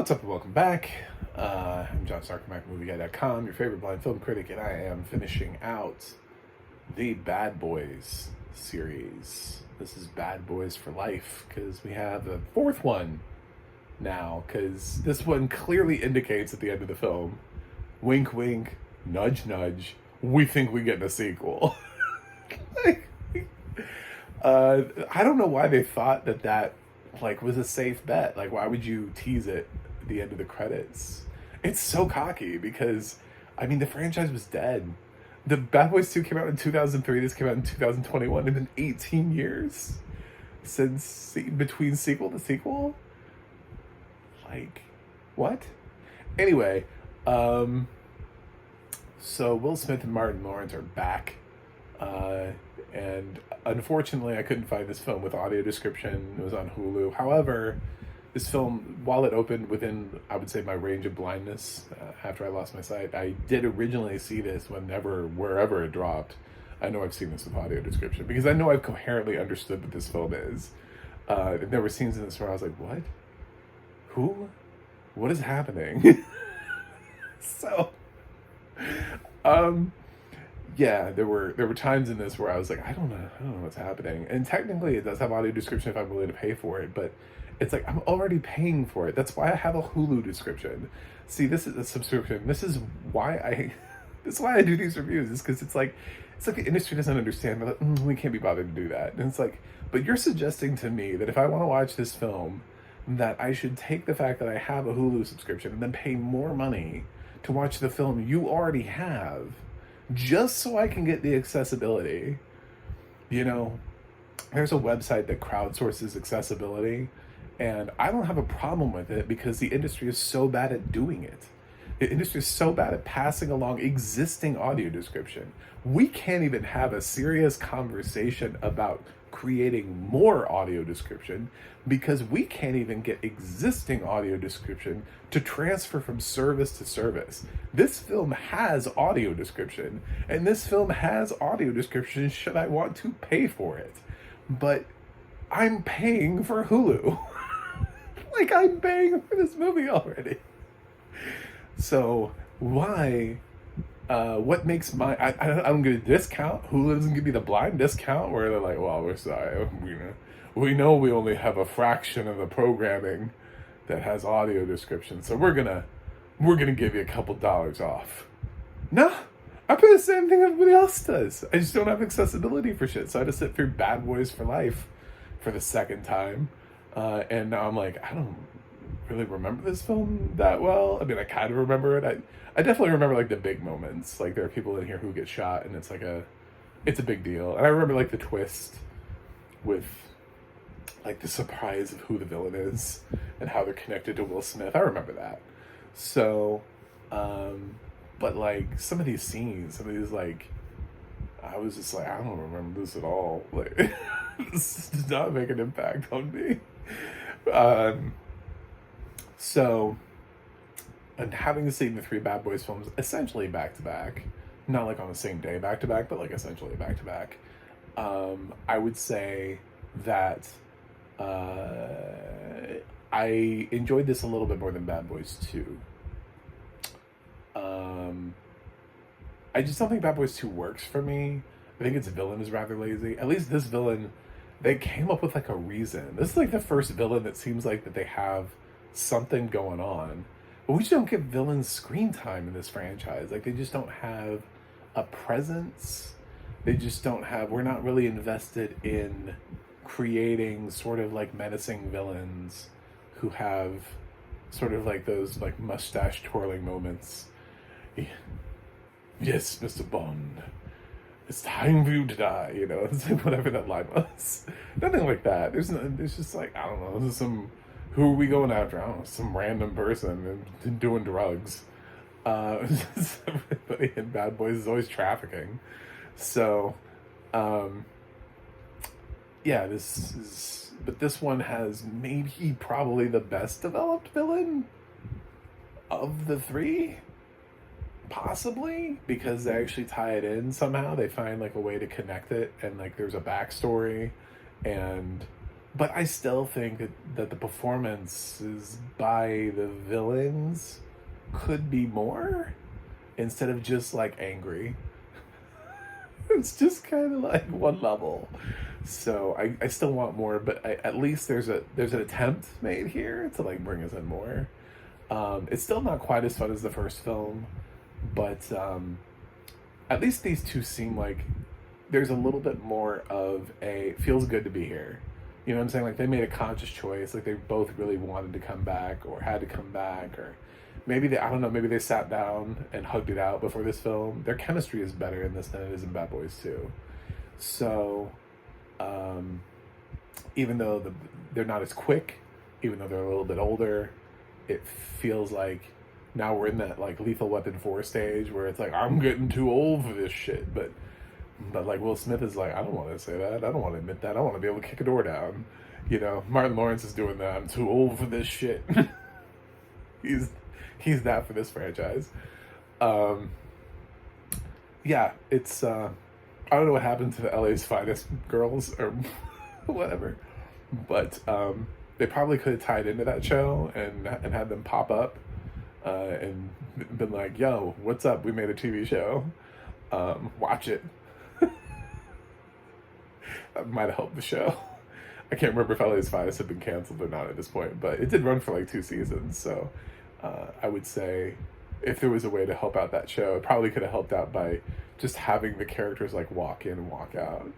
What's up and welcome back. I'm John Stark, MacMovieGuy.com, your favorite blind film critic, and I am finishing out the Bad Boys series. This is Bad Boys for Life, because we have a fourth one now, because this one clearly indicates at the end of the film, wink wink, nudge nudge, we think we get a sequel. I don't know why they thought that was a safe bet. Like, why would you tease it at the end of the credits? It's so cocky because, I mean, the franchise was dead. The Bad Boys 2 came out in 2003. This came out in 2021. It's been 18 years since between sequel to sequel. Like, what? Anyway, so Will Smith and Martin Lawrence are back. And unfortunately, I couldn't find this film with audio description. It was on Hulu. However, this film, while it opened within, I would say, my range of blindness after I lost my sight, I did originally see this wherever it dropped. I know I've seen this with audio description because I know I've coherently understood what this film is. There were scenes in this where I was like, what? Who? What is happening? So, yeah, there were times in this where I was like, I don't know what's happening. And technically, it does have audio description if I'm willing to pay for it, but it's like I'm already paying for it. That's why I have a Hulu description. See, this is a subscription. This is why I do these reviews. Is because it's like the industry doesn't understand. They're like, we can't be bothered to do that. And it's like, but you're suggesting to me that if I want to watch this film, that I should take the fact that I have a Hulu subscription and then pay more money to watch the film you already have, just so I can get the accessibility. You know, there's a website that crowdsources accessibility, and I don't have a problem with it because the industry is so bad at doing it. The industry is so bad at passing along existing audio description. We can't even have a serious conversation about creating more audio description because we can't even get existing audio description to transfer from service to service. This film has audio description, and this film has audio description should I want to pay for it. But I'm paying for Hulu. Like, I'm paying for this movie already. So why? What makes I don't get a discount? Hulu doesn't give me the blind discount where they're like, well, we're sorry, we know we only have a fraction of the programming that has audio description, so we're gonna give you a couple dollars off. No, I pay the same thing everybody else does. I just don't have accessibility for shit, so I had to sit through Bad Boys for Life for the second time, and now I'm like, I don't really remember this film that well. I mean, I kind of remember it. I definitely remember like the big moments. Like, there are people in here who get shot, and it's a big deal. And I remember like the twist with like the surprise of who the villain is and how they're connected to Will Smith. I remember that. So, but like some of these scenes, some of these like, I was just like, I don't remember this at all. Like, this does not make an impact on me. So, and having seen the three Bad Boys films essentially back to back, not like on the same day back to back, but like essentially back to back, I would say that I enjoyed this a little bit more than Bad Boys 2. I just don't think Bad Boys 2 works for me. I think its villain is rather lazy. At least this villain, they came up with like a reason. This is like the first villain that seems like that they have something going on. But we just don't get villains screen time in this franchise. Like, they just don't have a presence. They just don't have, we're not really invested in creating sort of like menacing villains who have sort of like those like mustache twirling moments. Yes, Mr. Bond, it's time for you to die, you know. It's like whatever that line was. Nothing like that. There's just like, I don't know, this is some, who are we going after? I don't know, some random person and doing drugs. Everybody in Bad Boys is always trafficking. So, yeah, but this one has maybe probably the best developed villain of the three. Possibly, because they actually tie it in somehow. They find like a way to connect it, and like there's a backstory, and But I still think that the performances by the villains could be more instead of just like angry. It's just kind of like one level. So I still want more, but at least there's an attempt made here to like bring us in more. It's still not quite as fun as the first film, but at least these two seem like there's a little bit more of a feels good to be here. You know what I'm saying? Like they made a conscious choice. Like they both really wanted to come back or had to come back, or maybe they, I don't know, maybe they sat down and hugged it out before this film. Their chemistry is better in this than it is in Bad Boys 2. So um, even though they're not as quick, even though they're a little bit older, it feels like now we're in that like Lethal Weapon 4 stage where it's like I'm getting too old for this shit. But like Will Smith is like, I don't want to say that. I don't want to admit that. I want to be able to kick a door down. You know, Martin Lawrence is doing that. I'm too old for this shit. he's he's that for this franchise. Um, yeah, it's I don't know what happened to the LA's Finest girls or whatever, but they probably could have tied into that show and had them pop up and been like, "Yo, what's up? We made a TV show. Watch it." That might have helped the show. I can't remember if LA's Finest had been canceled or not at this point, but it did run for like 2 seasons. So I would say if there was a way to help out that show, it probably could have helped out by just having the characters like walk in and walk out.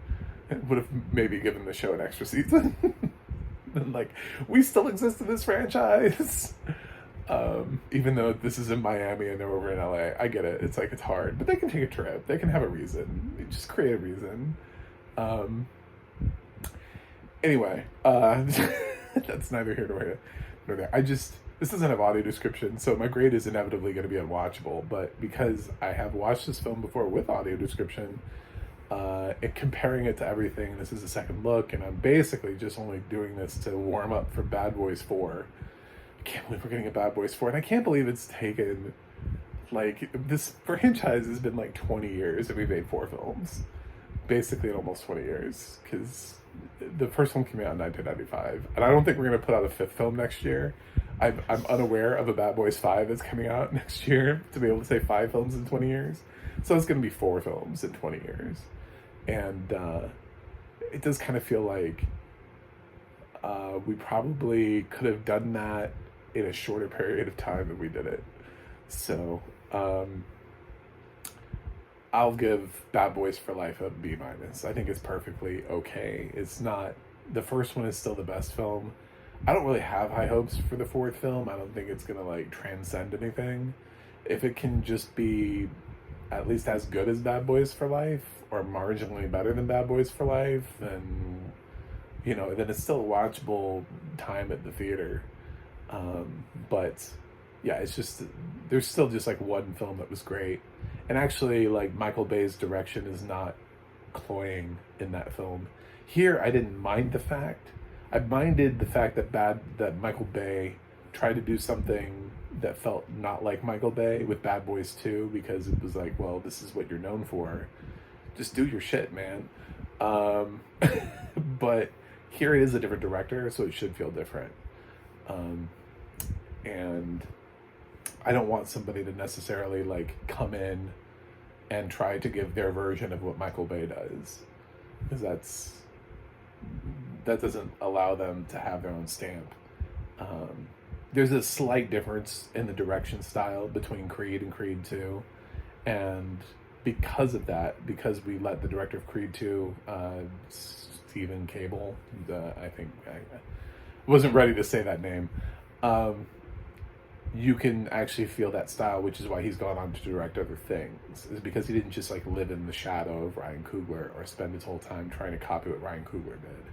It would have maybe given the show an extra season. And like, we still exist in this franchise. Even though this is in Miami and they're over in LA, I get it. It's like, it's hard, but they can take a trip. They can have a reason. Just create a reason. Anyway, that's neither here nor there. This doesn't have audio description, so my grade is inevitably going to be unwatchable, but because I have watched this film before with audio description, and comparing it to everything, this is a second look, and I'm basically just only doing this to warm up for Bad Boys 4. I can't believe we're getting a Bad Boys 4, and I can't believe it's taken, like, this franchise has been like 20 years and we made 4 films. Basically almost 20 years, because the first one came out in 1995, and I don't think we're going to put out a 5th film next year. I'm unaware of a Bad Boys 5 that's coming out next year to be able to say 5 films in 20 years. So it's going to be 4 films in 20 years. And it does kind of feel like we probably could have done that in a shorter period of time than we did it. So I'll give Bad Boys for Life a B-. I think it's perfectly okay. It's not, the first one is still the best film. I don't really have high hopes for the 4th film. I don't think it's gonna like transcend anything. If it can just be at least as good as Bad Boys for Life or marginally better than Bad Boys for Life, then then it's still a watchable time at the theater. But yeah, it's just, there's still just like one film that was great. And actually, like, Michael Bay's direction is not cloying in that film. Here, I didn't mind the fact. I minded the fact that Michael Bay tried to do something that felt not like Michael Bay with Bad Boys 2, because it was like, well, this is what you're known for. Just do your shit, man. But here it is a different director, so it should feel different. And I don't want somebody to necessarily like come in and try to give their version of what Michael Bay does, because that doesn't allow them to have their own stamp. There's a slight difference in the direction style between Creed and Creed 2, and because of that, because we let the director of Creed 2, Stephen Cable, I think I wasn't ready to say that name. You can actually feel that style, which is why he's gone on to direct other things, is because he didn't just like live in the shadow of Ryan Coogler or spend his whole time trying to copy what Ryan Coogler did.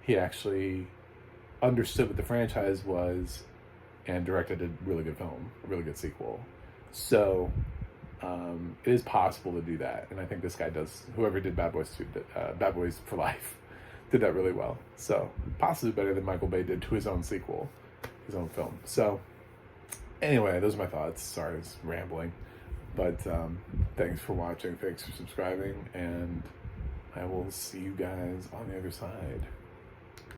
He actually understood what the franchise was and directed a really good film, a really good sequel. So it is possible to do that, and I think this guy does. Whoever did Bad Boys 2, Bad Boys for Life, did that really well. So possibly better than Michael Bay did to his own sequel, his own film. So anyway, those are my thoughts. Sorry, I was rambling. But thanks for watching. Thanks for subscribing. And I will see you guys on the other side.